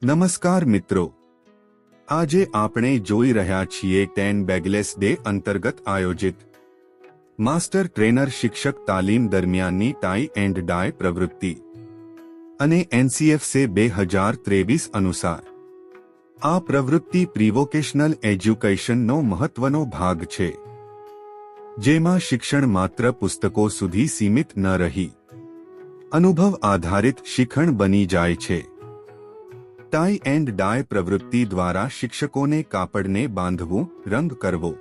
નમસ્કાર મિત્રો, આજે આપણે જોઈ રહ્યા છીએ 10 બેગલેસ ડે અંતર્ગત આયોજિત માસ્ટર ટ્રેનર શિક્ષક તાલીમ દરમિયાનની ટાઈ એન્ડ ડાય પ્રવૃત્તિ અને એનસીએફસે 2023 અનુસાર આ પ્રવૃત્તિ પ્રિવોકેશનલ એજ્યુકેશનનો મહત્વનો ભાગ છે, જેમાં શિક્ષણ માત્ર પુસ્તકો સુધી સીમિત ન રહી અનુભવ આધારિત શિક્ષણ બની જાય છે। ટાઈ એન્ડ ડાય પ્રવૃત્તિ દ્વારા શિક્ષકોને કાપડને બાંધવું, રંગ કરવો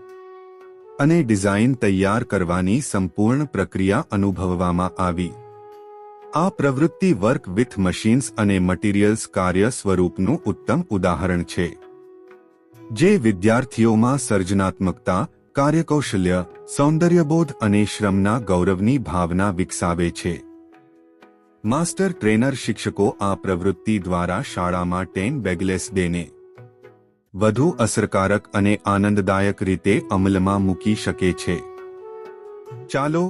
અને ડિઝાઇન તૈયાર કરવાની સંપૂર્ણ પ્રક્રિયા અનુભવવામાં આવી। આ પ્રવૃત્તિ વર્ક વિથ મશીન્સ અને મટીરિયલ્સ કાર્ય સ્વરૂપનું ઉત્તમ ઉદાહરણ છે, જે વિદ્યાર્થીઓમાં સર્જનાત્મકતા, કાર્યકૌશલ્ય, સૌંદર્યબોધ અને શ્રમના ગૌરવની ભાવના વિકસાવે છે। માસ્ટર ટ્રેનર શિક્ષકો આ પ્રવૃત્તિ દ્વારા શાળામાં 10 બેગલેસ ડેને વધુ અસરકારક અને આનંદદાયક રીતે અમલમાં મૂકી શકે છે। ચાલો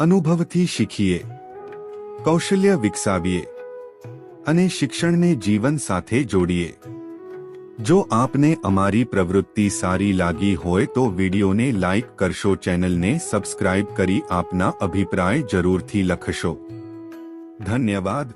અનુભવથી શીખીએ, કૌશલ્ય વિકસાવીએ અને શિક્ષણને જીવન સાથે જોડીએ। જો આપને અમારી પ્રવૃત્તિ સારી લાગી હોય તો વિડીયોને લાઇક કરશો, ચેનલને સબસ્ક્રાઇબ કરી આપના અભિપ્રાય જરૂરથી લખશો। ધન્યવાદ।